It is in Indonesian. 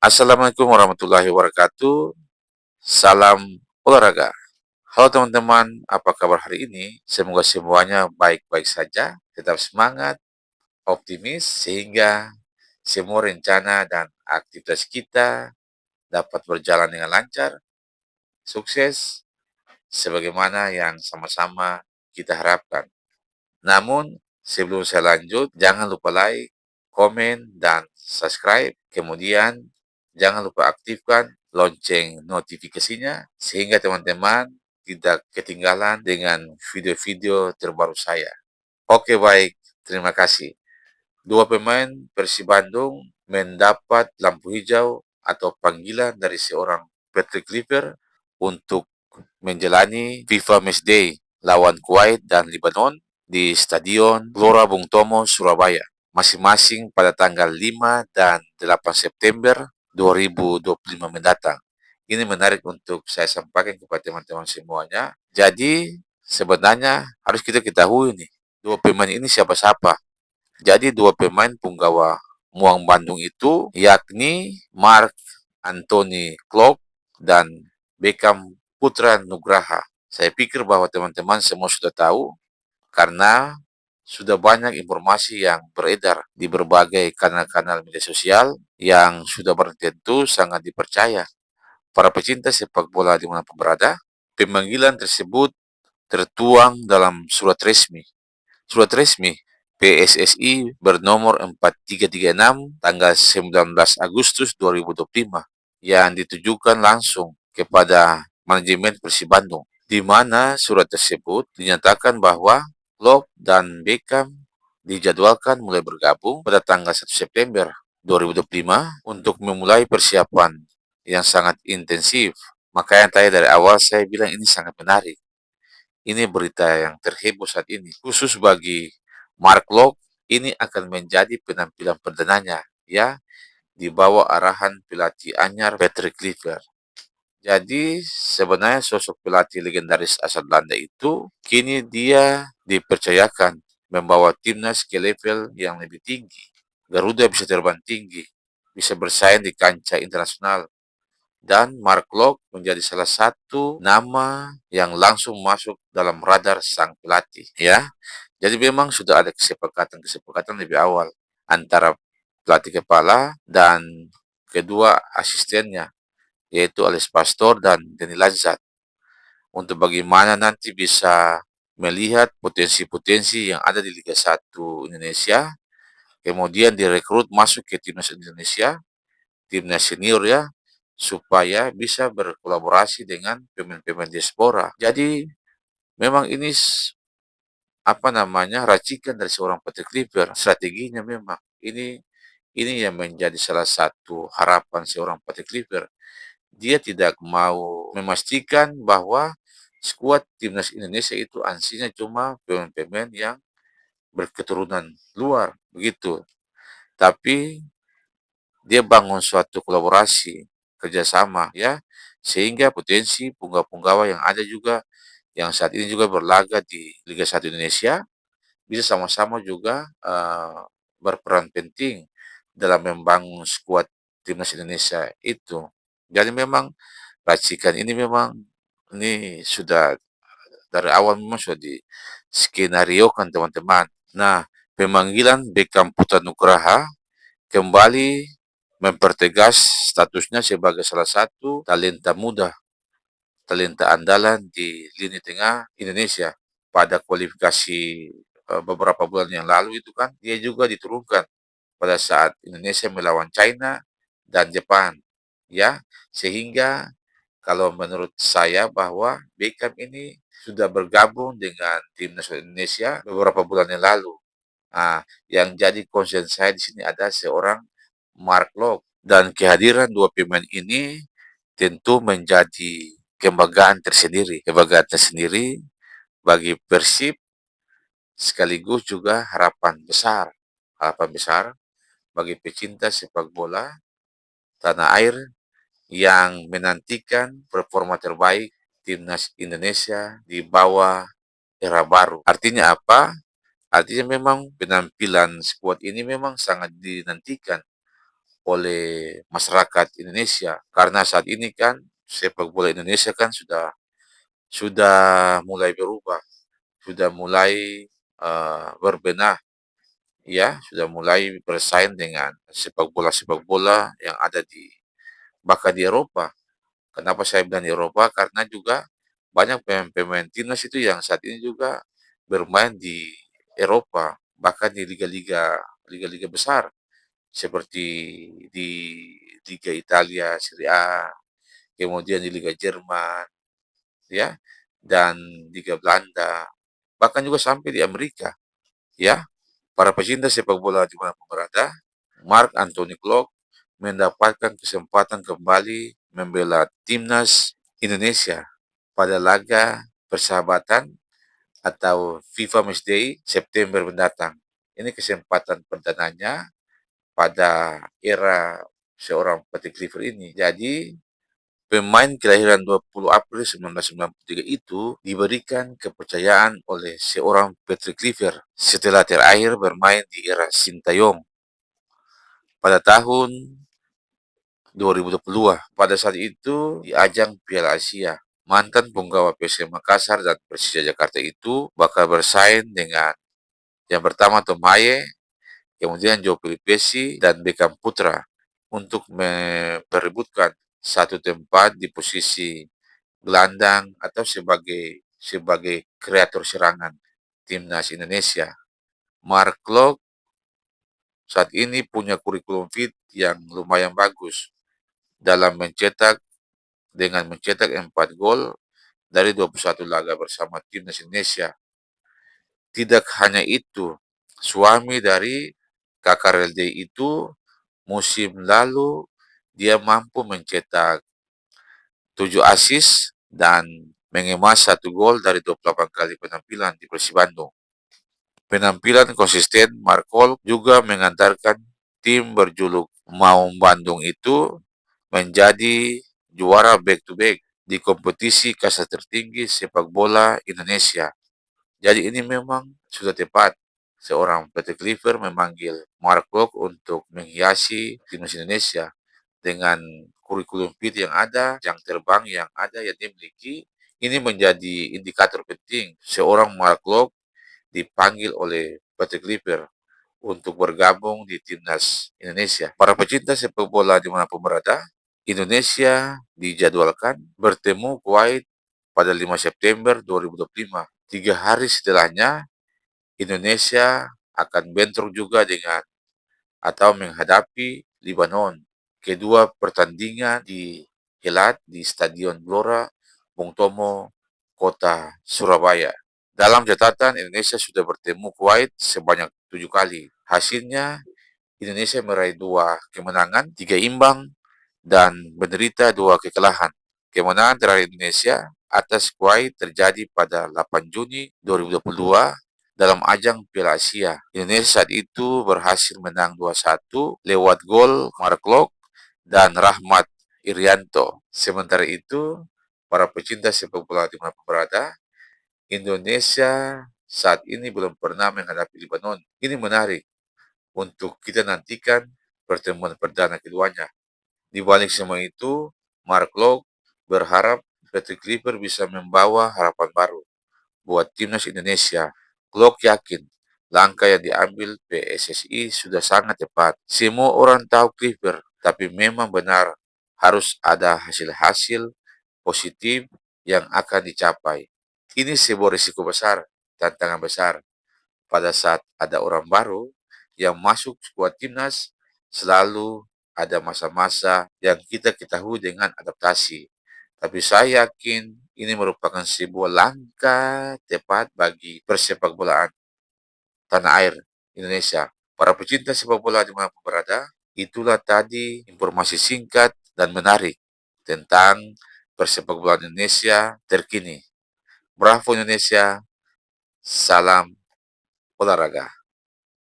Assalamualaikum warahmatullahi wabarakatuh. Salam olahraga. Halo teman-teman, apa kabar hari ini? Semoga semuanya baik-baik saja, tetap semangat, optimis, sehingga semua rencana dan aktivitas kita dapat berjalan dengan lancar, sukses, sebagaimana yang sama-sama kita harapkan. Namun, sebelum saya lanjut, jangan lupa like, komen, dan subscribe. Kemudian, jangan lupa aktifkan lonceng notifikasinya, sehingga teman-teman tidak ketinggalan dengan video-video terbaru saya. Oke, baik. Terima kasih. Dua pemain Persib Bandung mendapat lampu hijau atau panggilan dari seorang Patrick Kluivert untuk menjalani FIFA Matchday lawan Kuwait dan Lebanon di Stadion Gelora Bung Tomo, Surabaya, masing-masing pada tanggal 5 dan 8 September 2025 mendatang. Ini menarik untuk saya sampaikan kepada teman-teman semuanya. Jadi, sebenarnya harus kita ketahui nih, dua pemain ini siapa-siapa. Jadi dua pemain punggawa Muang Bandung itu yakni Mark Anthony Klok dan Beckham Putra Nugraha. Saya pikir bahwa teman-teman semua sudah tahu karena sudah banyak informasi yang beredar di berbagai kanal-kanal media sosial yang sudah barang tentu sangat dipercaya. Para pecinta sepak bola dimanapun berada, pemanggilan tersebut tertuang dalam surat resmi. Surat resmi PSSI bernomor 4336 tanggal 19 Agustus 2025 yang ditujukan langsung kepada manajemen Persib Bandung, di mana surat tersebut dinyatakan bahwa Klopp dan Beckham dijadwalkan mulai bergabung pada tanggal 1 September 2025 untuk memulai persiapan yang sangat intensif. Makanya tadi dari awal saya bilang ini sangat menarik. Ini berita yang terheboh saat ini. Khusus bagi Mark Locke, ini akan menjadi penampilan perdananya, ya, di bawah arahan pelatih anyar Patrick Kluivert. Jadi sebenarnya sosok pelatih legendaris asal Belanda itu kini dia dipercayakan membawa timnas ke level yang lebih tinggi. Garuda bisa terbang tinggi, bisa bersaing di kancah internasional, dan Mark Locke menjadi salah satu nama yang langsung masuk dalam radar sang pelatih, ya. Jadi memang sudah ada kesepakatan lebih awal antara pelatih kepala dan kedua asistennya, yaitu Alex Pastor dan Denny Lanzat, untuk bagaimana nanti bisa melihat potensi-potensi yang ada di Liga 1 Indonesia, kemudian direkrut masuk ke timnas Indonesia, timnas senior, ya, supaya bisa berkolaborasi dengan pemain-pemain diaspora. Jadi memang ini apa namanya racikan dari seorang Patrick Kluivert, strateginya memang ini yang menjadi salah satu harapan seorang Patrick Kluivert. Dia tidak mau memastikan bahwa skuad timnas Indonesia itu ansinya cuma pemain-pemain yang berketurunan luar begitu, tapi dia bangun suatu kolaborasi kerjasama, ya, sehingga potensi punggawa-punggawa yang ada juga yang saat ini juga berlaga di Liga 1 Indonesia bisa sama-sama juga berperan penting dalam membangun skuad timnas Indonesia itu. Jadi memang racikan ini memang ini sudah dari awal memang sudah di skenario kan teman-teman. Nah, pemanggilan Beckham Putra Nugraha kembali mempertegas statusnya sebagai salah satu talenta muda, talenta andalan di lini tengah Indonesia. Pada kualifikasi beberapa bulan yang lalu itu kan dia juga diturunkan pada saat Indonesia melawan China dan Jepang, ya, sehingga kalau menurut saya bahwa Beckham ini sudah bergabung dengan tim nasional Indonesia beberapa bulan yang lalu. Nah, yang jadi concern saya di sini ada seorang Mark Locke, dan kehadiran dua pemain ini tentu menjadi kebanggaan tersendiri bagi Persib, sekaligus juga harapan besar bagi pecinta sepak bola tanah air yang menantikan performa terbaik timnas Indonesia di bawah era baru. Artinya apa? Artinya memang penampilan skuad ini memang sangat dinantikan oleh masyarakat Indonesia. Karena saat ini kan sepak bola Indonesia kan sudah mulai berubah, sudah mulai berbenah, ya, sudah mulai bersaing dengan sepak bola yang ada di bahkan di Eropa. Kenapa saya bilang di Eropa? Karena juga banyak pemain-pemain timnas itu yang saat ini juga bermain di Eropa, bahkan di liga-liga besar seperti di Liga Italia, Serie A, kemudian di Liga Jerman, ya, dan Liga Belanda, bahkan juga sampai di Amerika, ya. Para pecinta sepak bola di mana berada, Mark Anthony Klopp mendapatkan kesempatan kembali membela timnas Indonesia pada laga persahabatan atau FIFA Matchday September mendatang. Ini kesempatan perdananya pada era seorang Patrick Kluivert ini. Jadi, pemain kelahiran 20 April 1993 itu diberikan kepercayaan oleh seorang Patrick Kluivert setelah terakhir bermain di era Sintayong pada tahun 2022. Pada saat itu di ajang Piala Asia, mantan punggawa PSM Makassar dan Persija Jakarta itu bakal bersaing dengan yang pertama Tom Haye, kemudian Joe Pelipesi dan Beckham Putra untuk memperebutkan satu tempat di posisi gelandang atau sebagai kreator serangan timnas Indonesia. Mark Klok saat ini punya kurikulum fit yang lumayan bagus dalam mencetak 4 gol dari 21 laga bersama timnas Indonesia. Tidak hanya itu, suami dari Kakak RLD itu musim lalu dia mampu mencetak 7 assist dan mengemas 1 gol dari 28 kali penampilan di Persib Bandung. Penampilan konsisten Markol juga mengantarkan tim berjuluk Maung Bandung itu menjadi juara back-to-back di kompetisi kasta tertinggi sepak bola Indonesia. Jadi ini memang sudah tepat seorang Patrick Kluivert memanggil Mark Klok untuk menghiasi timnas Indonesia dengan kurikulum fit yang ada, jam terbang yang ada yang dimiliki. Ini menjadi indikator penting seorang Mark Klok dipanggil oleh Patrick Kluivert untuk bergabung di timnas Indonesia. Para pecinta sepak bola dimanapun berada, Indonesia dijadwalkan bertemu Kuwait pada 5 September 2025. 3 hari setelahnya, Indonesia akan bentrok juga dengan atau menghadapi Lebanon. Kedua pertandingan dihelat di Stadion Gelora Bung Tomo, Kota Surabaya. Dalam catatan, Indonesia sudah bertemu Kuwait sebanyak 7 kali. Hasilnya, Indonesia meraih 2 kemenangan, 3 imbang, dan menderita 2 kekalahan. Kemenangan terakhir Indonesia atas Kuwait terjadi pada 8 Juni 2022 dalam ajang Piala Asia. Indonesia saat itu berhasil menang 2-1 lewat gol Mark Klok dan Rahmat Irianto. Sementara itu, para pecinta sepak bola di mana berada, Indonesia saat ini belum pernah menghadapi Lebanon. Ini menarik untuk kita nantikan pertemuan perdana keduanya. Di balik semua itu, Mark Klok berharap Patrick Kluivert bisa membawa harapan baru buat timnas Indonesia. Klok yakin langkah yang diambil PSSI sudah sangat tepat. Semua orang tahu Kluivert, tapi memang benar harus ada hasil-hasil positif yang akan dicapai. Ini sebuah risiko besar, tantangan besar. Pada saat ada orang baru yang masuk skuad timnas, selalu ada masa-masa yang kita ketahui dengan adaptasi. Tapi saya yakin ini merupakan sebuah langkah tepat bagi persepak bolaan tanah air Indonesia. Para pecinta sepak bola di mana berada, itulah tadi informasi singkat dan menarik tentang persepak bola Indonesia terkini. Bravo Indonesia, salam olahraga.